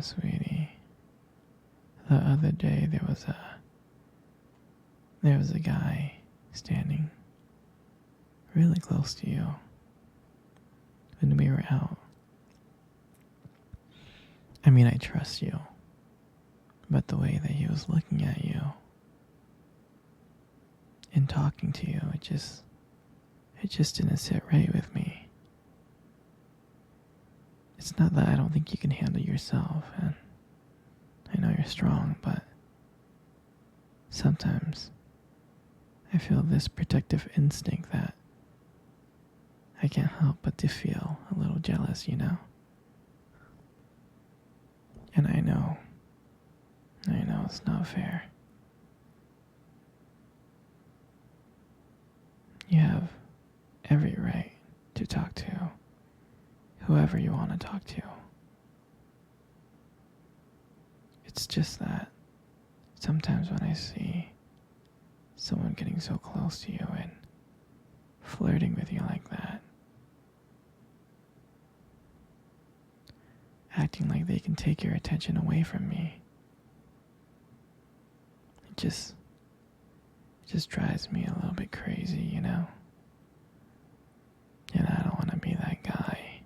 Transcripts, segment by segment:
Sweetie, the other day there was a guy standing really close to you when we were out. I mean, I trust you, but the way that he was looking at you and talking to you, it just didn't sit right with me. It's not that I don't think you can handle yourself, and I know you're strong, but sometimes I feel this protective instinct that I can't help but to feel a little jealous, you know? And I know it's not fair. You have every right to talk to whoever you want to talk to. It's just that sometimes when I see someone getting so close to you and flirting with you like that, acting like they can take your attention away from me, it just drives me a little bit crazy, you know? And I don't want to be that guy,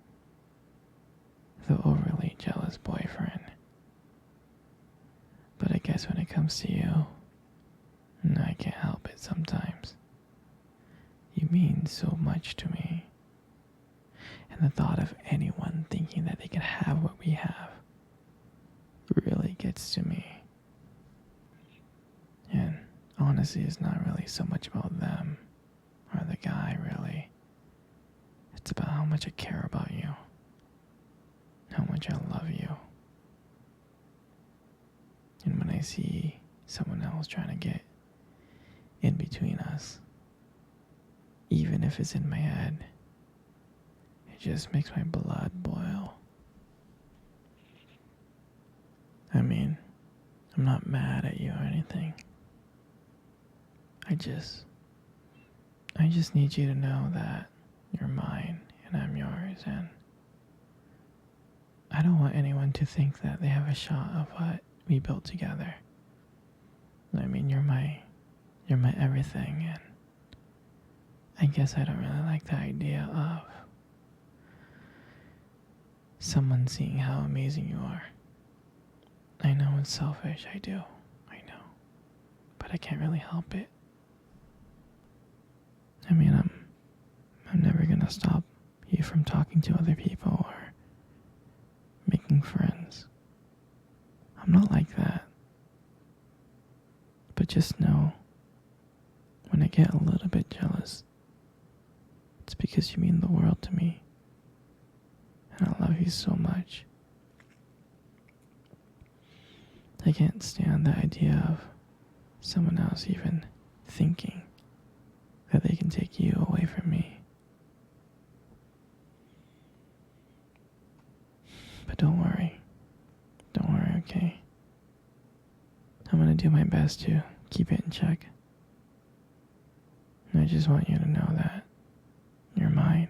the overly jealous boyfriend. But I guess when it comes to you, I can't help it sometimes. You mean so much to me. And the thought of anyone thinking that they can have what we have really gets to me. And honestly, it's not really so much about them or the guy, really. It's about how much I care about you, how much I love you. And when I see someone else trying to get in between us, even if it's in my head, it just makes my blood boil. I mean, I'm not mad at you or anything. I just need you to know that you're mine and I'm yours, and I don't want anyone to think that they have a shot of what we built together. I mean, you're my everything, and I guess I don't really like the idea of someone seeing how amazing you are. I know it's selfish, I do, I know, but I can't really help it. I mean, I'm never gonna stop you from talking to other people or making friends. I'm not like that. But just know, when I get a little bit jealous, it's because you mean the world to me. And I love you so much. I can't stand the idea of someone else even thinking that they can take you away from me. But don't worry, okay? I'm gonna do my best to keep it in check. And I just want you to know that you're mine.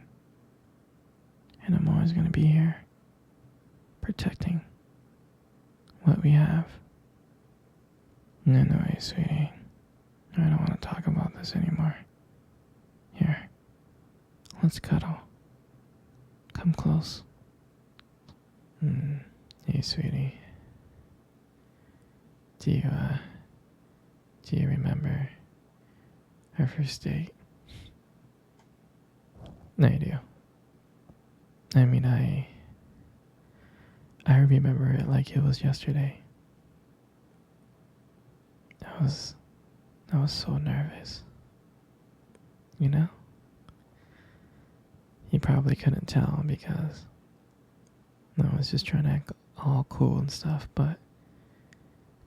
And I'm always gonna be here, protecting what we have. Anyway, sweetie, I don't want to talk about this anymore. Here, let's cuddle. Come close. Hey, sweetie. Do you remember our first date? I do. I mean, I remember it like it was yesterday. I was so nervous. You know? You probably couldn't tell because I was just trying to act all cool and stuff, but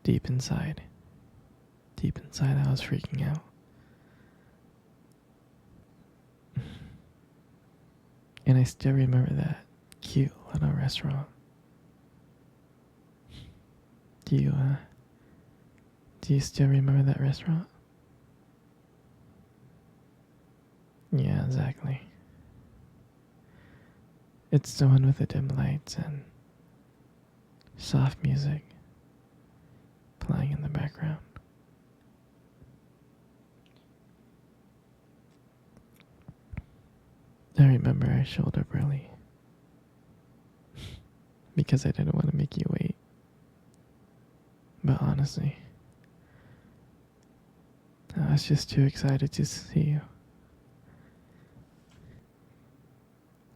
deep inside I was freaking out. And I still remember that cute little restaurant. Do you still remember that restaurant? Yeah, exactly. It's the one with the dim lights and soft music playing in the background. I remember I showed up early because I didn't want to make you wait. But honestly, I was just too excited to see you.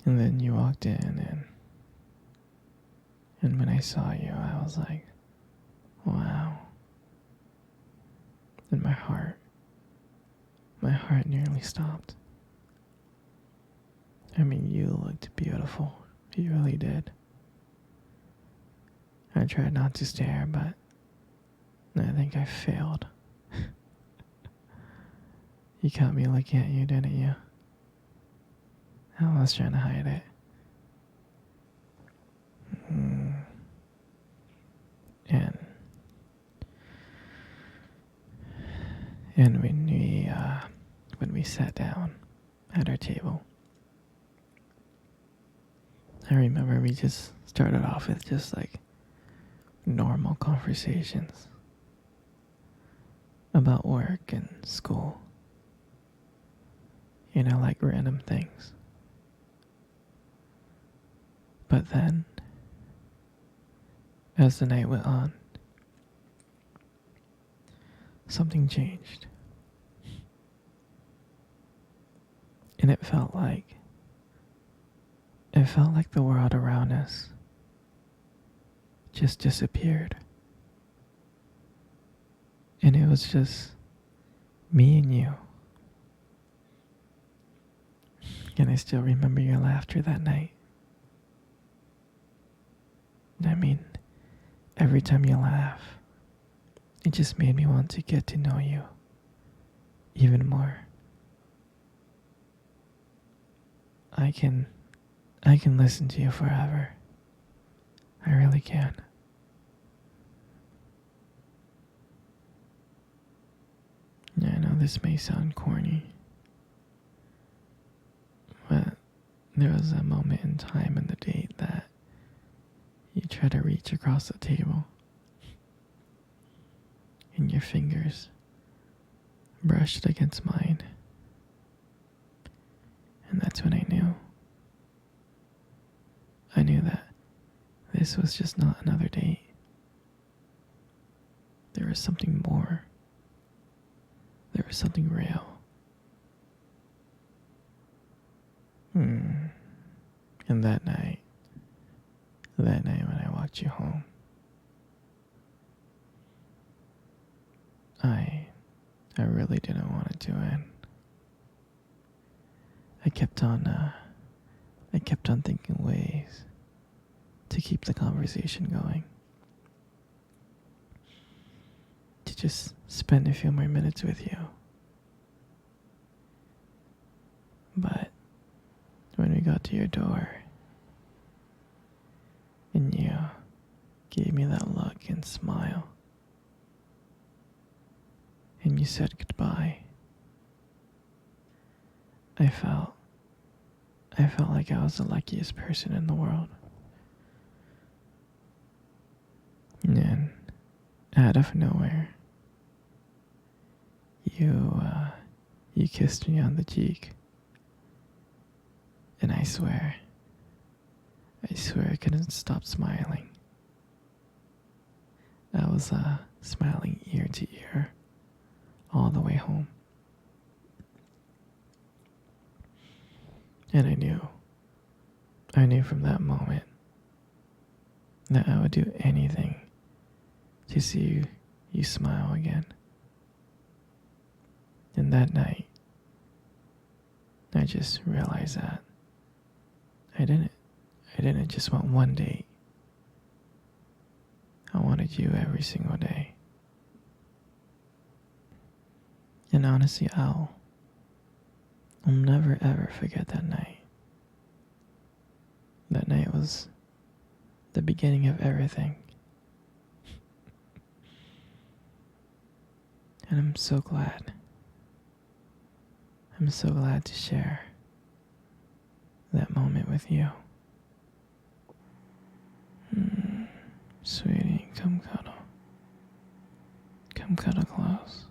And then you walked in, and when I saw you, I was like, wow. And my heart nearly stopped. I mean, you looked beautiful. You really did. I tried not to stare, but I think I failed. You caught me looking at you, didn't you? I was trying to hide it. And when we sat down at our table, I remember we just started off with just like normal conversations about work and school. You know, like random things. But then, as the night went on, something changed. And it felt like the world around us just disappeared. And it was just me and you. And I still remember your laughter that night. I mean, every time you laugh, it just made me want to get to know you even more. I can listen to you forever. I really can. Yeah, I know this may sound corny, but there was a moment in time in the date that you tried to reach across the table, and your fingers brushed against mine. And that's when I knew. I knew that this was just not another date. There was something more. There was something real. And that night when I walked you home, I really didn't want it to end. I kept on thinking ways to keep the conversation going. To just spend a few more minutes with you. But when we got to your door, and you gave me that look and smile, and you said goodbye, I felt like I was the luckiest person in the world. And then, out of nowhere, you kissed me on the cheek. And I swear I couldn't stop smiling. I was smiling ear to ear all the way home. And I knew from that moment that I would do anything to see you smile again. And that night, I just realized that I didn't just want one date. I wanted you every single day. And honestly, I'll never ever forget that night. That night was the beginning of everything. And I'm so glad. I'm so glad to share that moment with you. Sweetie, come cuddle. Come cuddle close.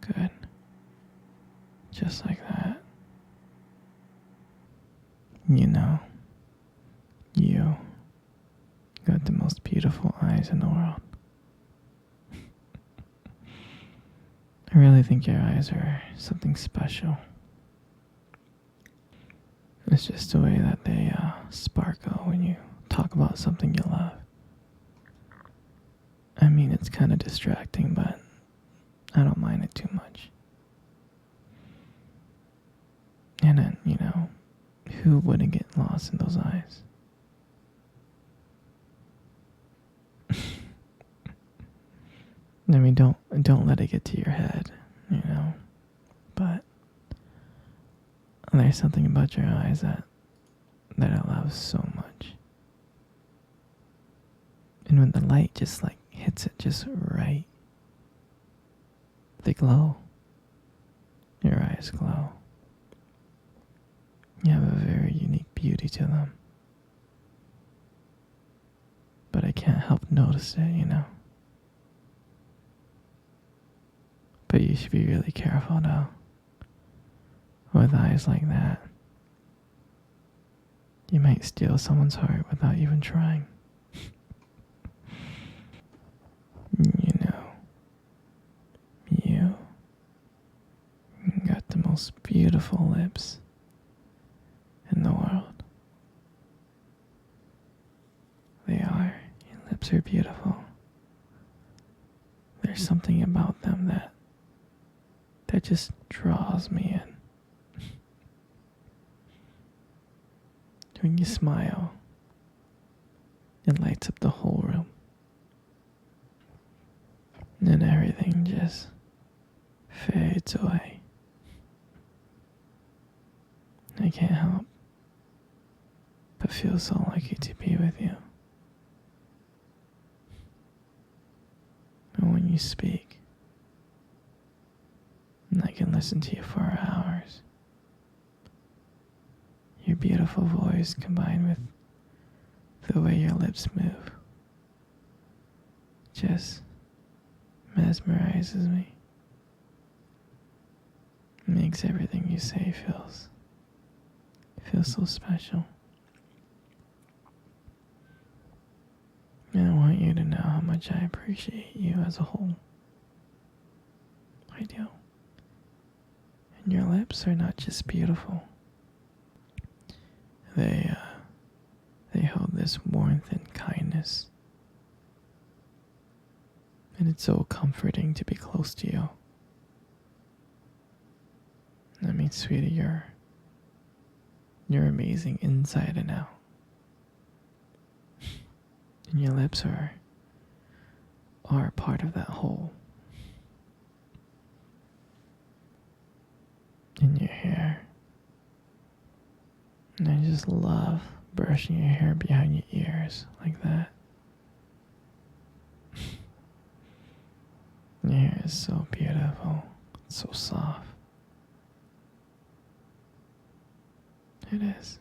Good. Just like that. You know, you got the most beautiful eyes in the world. I really think your eyes are something special. It's just the way that they sparkle when you talk about something you love. I mean, it's kind of distracting, but I don't mind it too much. And then, who wouldn't get lost in those eyes? I mean, don't let it get to your head, But there's something about your eyes that I love so much. And when the light just hits it just right, they glow. Your eyes glow. You have a very unique beauty to them. But I can't help notice it. But you should be really careful though. With eyes like that, you might steal someone's heart without even trying. You got the most beautiful lips in the world. They are. Your lips are beautiful. There's something about them that just draws me in. When you smile, it lights up the whole room. And everything just fades away. I can't help but feel so lucky to be with you. And when you speak, I can listen to you for hours. Your beautiful voice combined with the way your lips move just mesmerizes me. Makes everything you say feels so special. And I want you to know how much I appreciate you as a whole. I do. And your lips are not just beautiful. They hold this warmth and kindness. And it's so comforting to be close to you. I mean, sweetie, you're amazing inside and out. And your lips are part of that whole. And your hair. And I just love brushing your hair behind your ears like that. Your hair is so beautiful. It's so soft. It is.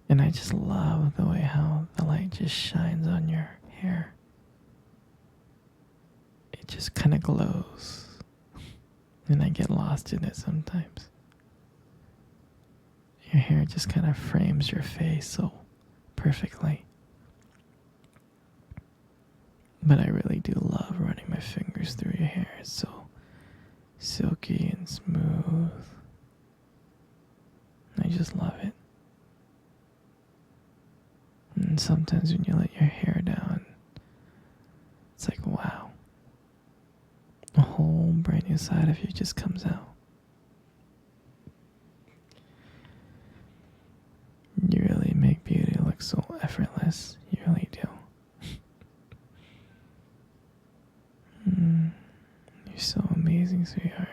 And I just love the way how the light just shines on your hair. It just kind of glows. And I get lost in it sometimes. Your hair just kind of frames your face so perfectly. But I really do love running my fingers through your hair. It's so silky and smooth. I just love it. And sometimes when you let your hair down, it's like, wow. A whole brand new side of you just comes out. You really make beauty look so effortless. You really do. You're so amazing, sweetheart.